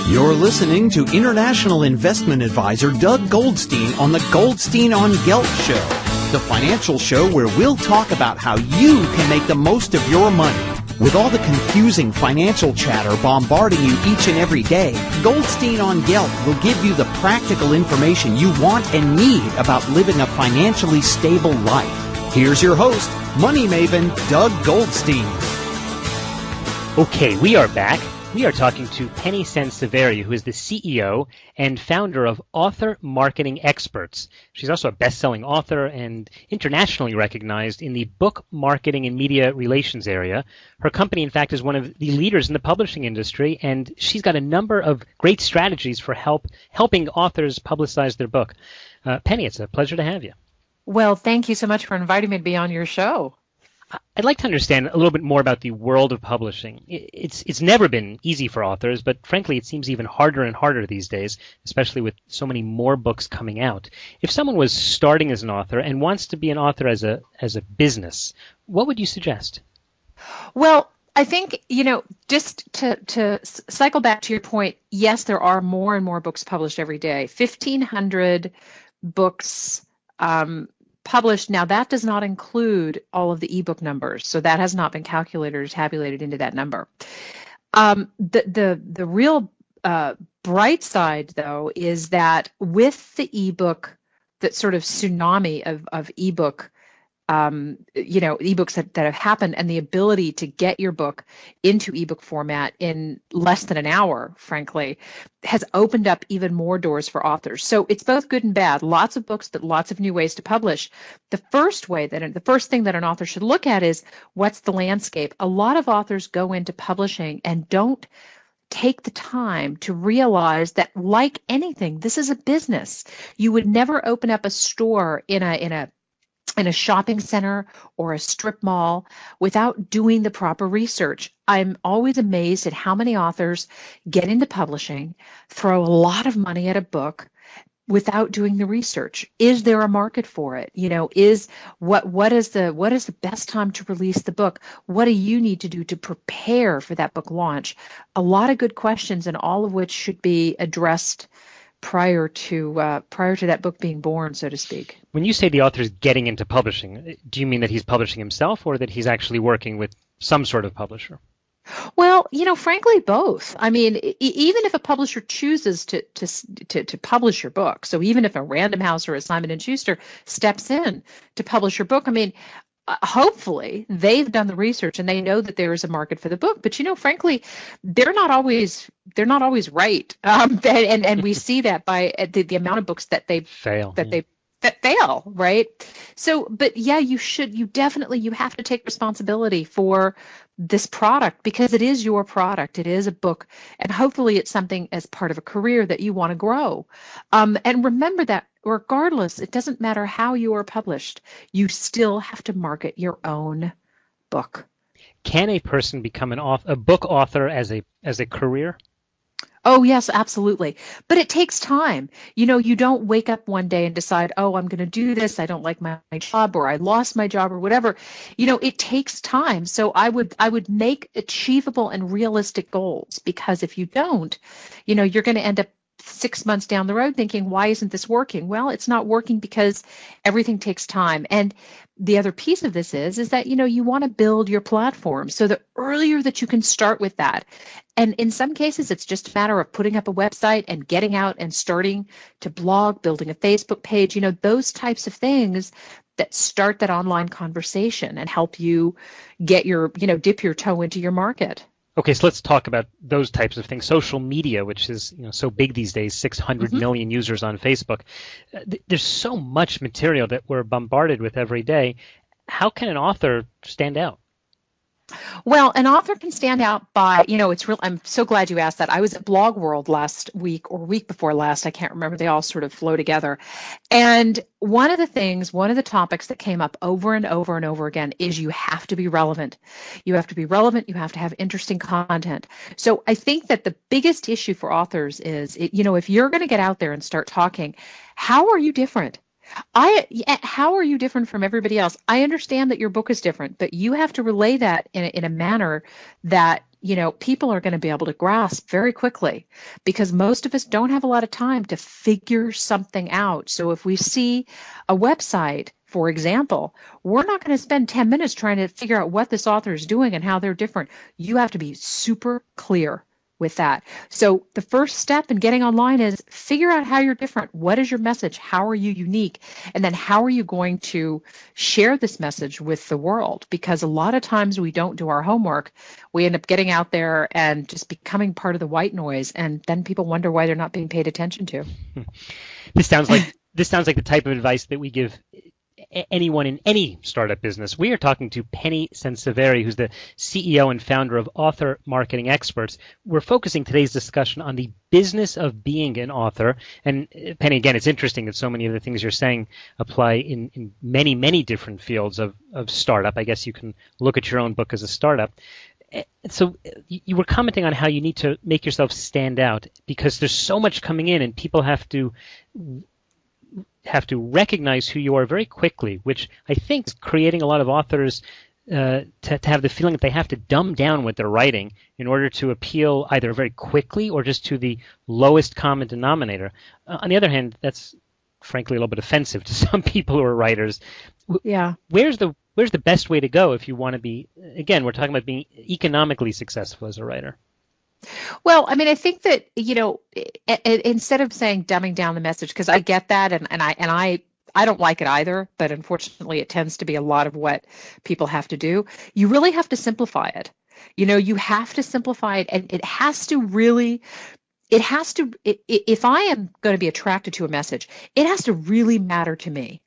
You're listening to international investment advisor Doug Goldstein on the Goldstein on Gelt Show, the financial show where we'll talk about how you can make the most of your money. With all the confusing financial chatter bombarding you each and every day, Goldstein on Gelt will give you the practical information you want and need about living a financially stable life. Here's your host, money maven Doug Goldstein. Okay, we are back. We are talking to Penny Sanseverya, who is the CEO and founder of Author Marketing Experts. She's also a best-selling author and internationally recognized in the book marketing and media relations area. Her company, in fact, is one of the leaders in the publishing industry, and she's got a number of great strategies for helping authors publicize their book. Penny, it's a pleasure to have you. Well, thank you so much for inviting me to be on your show. I'd like to understand a little bit more about the world of publishing. It's never been easy for authors, but frankly, it seems even harder and harder these days, especially with so many more books coming out. If someone was starting as an author and wants to be an author as a business, what would you suggest? Well, I think, just to cycle back to your point, yes, there are more and more books published every day. 1,500 books published. Now, that does not include all of the ebook numbers, so that has not been calculated or tabulated into that number. The real bright side, though, is that with the ebook, that sort of tsunami of ebook, ebooks that have happened, and the ability to get your book into ebook format in less than an hour, frankly, has opened up even more doors for authors. So it's both good and bad. Lots of books, but lots of new ways to publish. The first thing that an author should look at is, what's the landscape? A lot of authors go into publishing and don't take the time to realize that, like anything, this is a business. You would never open up a store in a shopping center or a strip mall without doing the proper research. I'm always amazed at how many authors get into publishing, throw a lot of money at a book without doing the research. Is there a market for it? What is the best time to release the book? What do you need to do to prepare for that book launch? A lot of good questions, and all of which should be addressed prior to that book being born, so to speak. When you say the author is getting into publishing, do you mean that he's publishing himself, or that he's actually working with some sort of publisher? Well, frankly, both. I mean, even if a publisher chooses to publish your book, so even if a Random House or a Simon & Schuster steps in to publish your book, I mean, hopefully they've done the research and they know that there is a market for the book. But frankly, they're not always right, and we see that by the amount of books that they fail. That fail, right? So, but yeah, you have to take responsibility for this product, because it is your product. It is a book, and hopefully it's something as part of a career that you want to grow. And remember that regardless, it doesn't matter how you are published, you still have to market your own book. Can a person become a book author as a career? Oh, yes, absolutely. But it takes time. You don't wake up one day and decide, oh, I'm going to do this. I don't like my job, or I lost my job, or whatever. It takes time. So I would make achievable and realistic goals, because if you don't, you're going to end up 6 months down the road thinking, why isn't this working? Well, it's not working because everything takes time. And the other piece of this is that, you want to build your platform. So the earlier that you can start with that, and in some cases, it's just a matter of putting up a website and getting out and starting to blog, building a Facebook page, those types of things that start that online conversation and help you get dip your toe into your market. Okay, so let's talk about those types of things. Social media, which is so big these days, 600 million users on Facebook. There's so much material that we're bombarded with every day. How can an author stand out? Well, an author can stand out by, it's real. I'm so glad you asked that. I was at Blog World last week or week before last. I can't remember. They all sort of flow together. And one of the topics that came up over and over and over again is you have to be relevant. You have to be relevant. You have to have interesting content. So I think that the biggest issue for authors is, if you're going to get out there and start talking, how are you different? How are you different from everybody else? I understand that your book is different, but you have to relay that in a manner that people are going to be able to grasp very quickly, because most of us don't have a lot of time to figure something out. So if we see a website, for example, we're not going to spend 10 minutes trying to figure out what this author is doing and how they're different. You have to be super clear with that. So the first step in getting online is figure out how you're different. What is your message? How are you unique? And then how are you going to share this message with the world? Because a lot of times we don't do our homework. We end up getting out there and just becoming part of the white noise. And then people wonder why they're not being paid attention to. This sounds like the type of advice that we give anyone in any startup business. We are talking to Penny Sansevieri, who's the CEO and founder of Author Marketing Experts. We're focusing today's discussion on the business of being an author. And Penny, again, it's interesting that so many of the things you're saying apply in many, many different fields of startup. I guess you can look at your own book as a startup. So you were commenting on how you need to make yourself stand out because there's so much coming in and people have to recognize who you are very quickly, which I think is creating a lot of authors to have the feeling that they have to dumb down what they're writing in order to appeal either very quickly or just to the lowest common denominator. On the other hand, that's frankly a little bit offensive to some people who are writers. Yeah. Where's the best way to go if you want to be, again, we're talking about being economically successful as a writer? Well, I mean, I think that, instead of saying dumbing down the message, because I get that and I don't like it either, but unfortunately it tends to be a lot of what people have to do. You really have to simplify it. You have to simplify it, and if I am going to be attracted to a message, it has to really matter to me.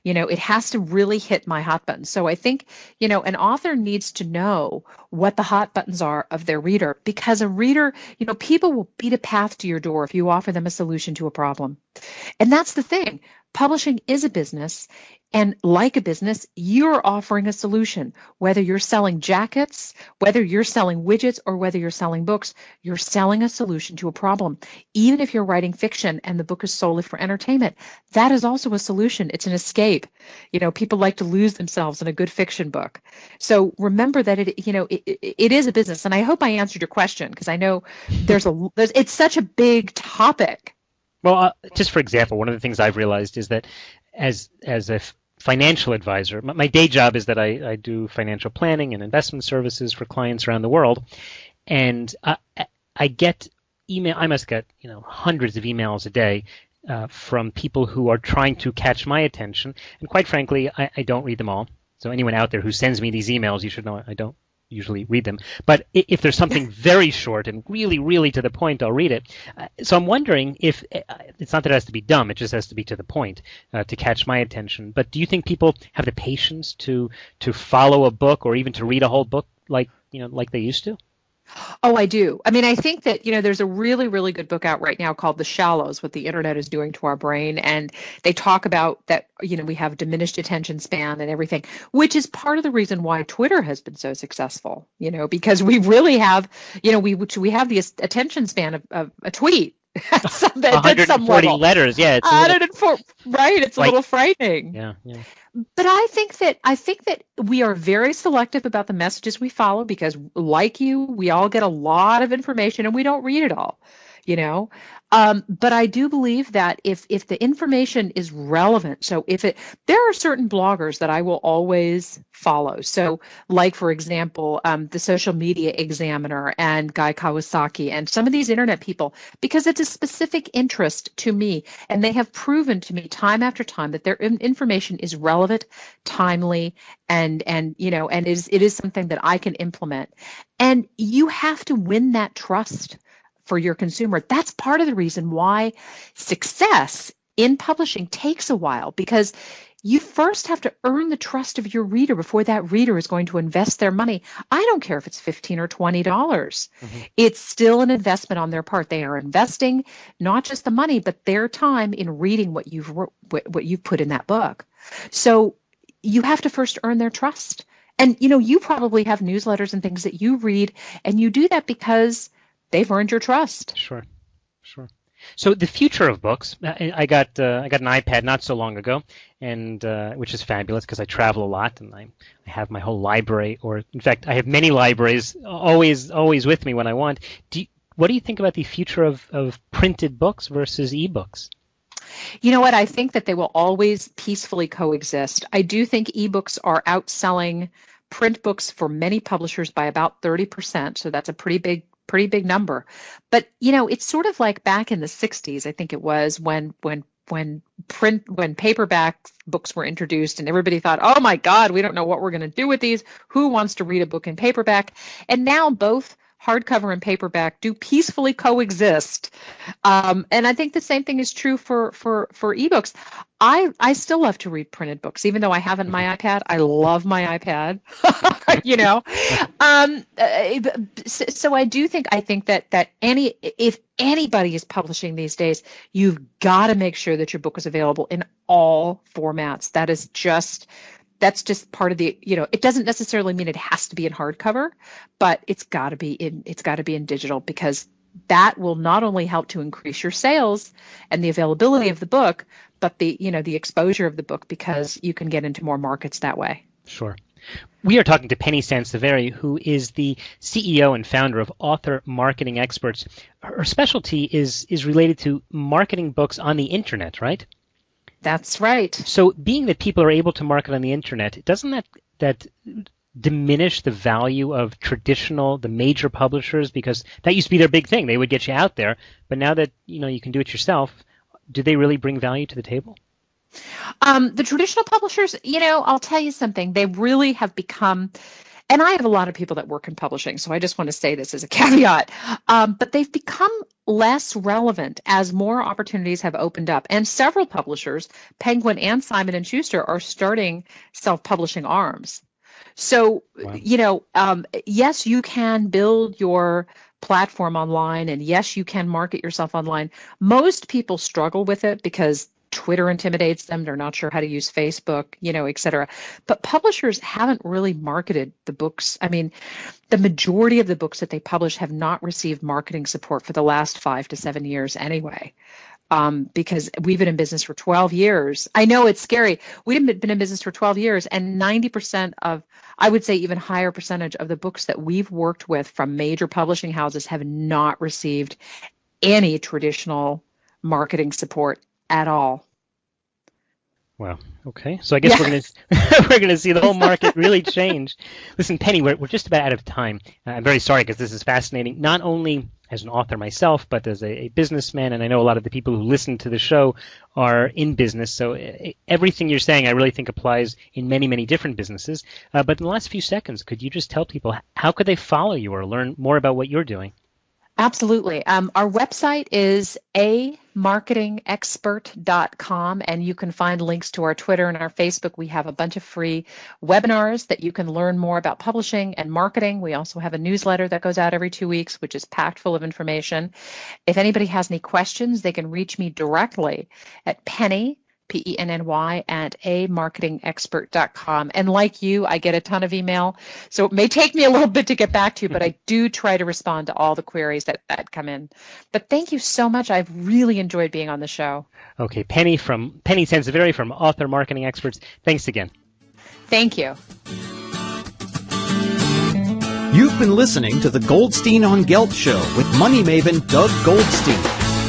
It has to really hit my hot buttons. So I think, an author needs to know what the hot buttons are of their reader, because a reader, people will beat a path to your door if you offer them a solution to a problem. And that's the thing. Publishing is a business, and like a business, you're offering a solution. Whether you're selling jackets, whether you're selling widgets, or whether you're selling books, you're selling a solution to a problem. Even if you're writing fiction and the book is solely for entertainment, that is also a solution. It's an escape. People like to lose themselves in a good fiction book. So remember that it is a business. And I hope I answered your question, because I know it's such a big topic. Well, just for example, one of the things I've realized is that as a financial advisor, my day job is that I do financial planning and investment services for clients around the world, and I get email. I must get hundreds of emails a day from people who are trying to catch my attention, and quite frankly, I don't read them all. So anyone out there who sends me these emails, you should know I don't usually read them. But if there's something very short and really, really to the point, I'll read it. So I'm wondering if it's not that it has to be dumb, it just has to be to the point to catch my attention. But do you think people have the patience to follow a book or even to read a whole book like they used to? Oh, I do. I mean, I think that, there's a really, really good book out right now called The Shallows, What the Internet is Doing to Our Brain. And they talk about that, we have diminished attention span and everything, which is part of the reason why Twitter has been so successful, because we really have, we have the attention span of a tweet. At some 140 level. Letters, yeah. It's 104, right? It's a little frightening. Yeah. But I think that we are very selective about the messages we follow, because, like you, we all get a lot of information and we don't read it all. But I do believe that if the information is relevant, so there are certain bloggers that I will always follow. So like, for example, the Social Media Examiner and Guy Kawasaki and some of these internet people, because it's a specific interest to me, and they have proven to me time after time that their information is relevant, timely, and it is something that I can implement. And you have to win that trust for your consumer. That's part of the reason why success in publishing takes a while, because you first have to earn the trust of your reader before that reader is going to invest their money. I don't care if it's $15 or $20. Mm-hmm. It's still an investment on their part. They are investing not just the money, but their time in reading what you've put in that book. So you have to first earn their trust. And you probably have newsletters and things that you read, and you do that because they've earned your trust. Sure. So the future of books, I got an iPad not so long ago, and which is fabulous because I travel a lot and I have my whole library, or in fact, I have many libraries always with me when I want. What do you think about the future of printed books versus ebooks? You know what? I think that they will always peacefully coexist. I do think ebooks are outselling print books for many publishers by about 30%, so that's a pretty big number. But it's sort of like back in the 60s, I think it was, when paperback books were introduced and everybody thought, oh my God, we don't know what we're going to do with these. Who wants to read a book in paperback? And now both hardcover and paperback do peacefully coexist. And I think the same thing is true for ebooks. I still love to read printed books, even though I haven't my iPad. I love my iPad, So I think that if anybody is publishing these days, you've got to make sure that your book is available in all formats. That's just part of the, it doesn't necessarily mean it has to be in hardcover, but it's got to be in digital, because that will not only help to increase your sales and the availability of the book, but the exposure of the book, because you can get into more markets that way. Sure. We are talking to Penny Sanseveri, who is the CEO and founder of Author Marketing Experts. Her specialty is related to marketing books on the internet, right? That's right. So being that people are able to market on the internet, doesn't that diminish the value of the major publishers? Because that used to be their big thing. They would get you out there. But now that you can do it yourself, do they really bring value to the table? The traditional publishers, I'll tell you something. They really have become, and I have a lot of people that work in publishing, so I just want to say this as a caveat, but they've become less relevant as more opportunities have opened up. And several publishers, Penguin and Simon & Schuster, are starting self-publishing arms. So, wow. Yes, you can build your platform online, and yes, you can market yourself online. Most people struggle with it because Twitter intimidates them. They're not sure how to use Facebook, et cetera. But publishers haven't really marketed the books. I mean, the majority of the books that they publish have not received marketing support for the last 5 to 7 years anyway. Because we've been in business for 12 years. I know it's scary. We've been in business for 12 years, and 90% of, I would say even higher percentage of the books that we've worked with from major publishing houses have not received any traditional marketing support at all. Wow. Okay. So I guess we're gonna see the whole market really change. Listen, Penny, we're just about out of time. I'm very sorry, because this is fascinating, not only as an author myself, but as a businessman, and I know a lot of the people who listen to the show are in business. So everything you're saying, I really think applies in many, many different businesses. But in the last few seconds, could you just tell people how could they follow you or learn more about what you're doing? Absolutely. Our website is amarketingexpert.com, and you can find links to our Twitter and our Facebook. We have a bunch of free webinars that you can learn more about publishing and marketing. We also have a newsletter that goes out every 2 weeks, which is packed full of information. If anybody has any questions, they can reach me directly at Penny, Penny, at amarketingexpert.com. And like you, I get a ton of email, so it may take me a little bit to get back to you, but I do try to respond to all the queries that come in. But thank you so much. I've really enjoyed being on the show. Okay, Penny Sanseveri from Author Marketing Experts. Thanks again. Thank you. You've been listening to the Goldstein on Gelt Show with money maven Doug Goldstein.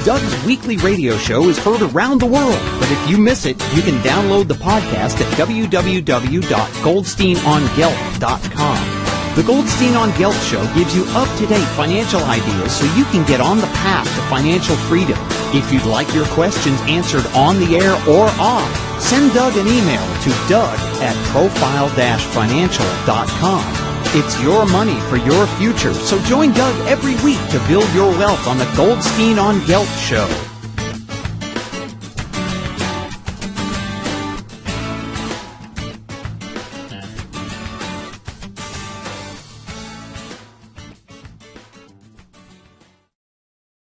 Doug's weekly radio show is heard around the world, but if you miss it, you can download the podcast at www.goldsteinongelt.com. The Goldstein on Gelt Show gives you up-to-date financial ideas so you can get on the path to financial freedom. If you'd like your questions answered on the air or off, send Doug an email to doug@profile-financial.com. It's your money for your future, so join Doug every week to build your wealth on the Goldstein on Gelt Show.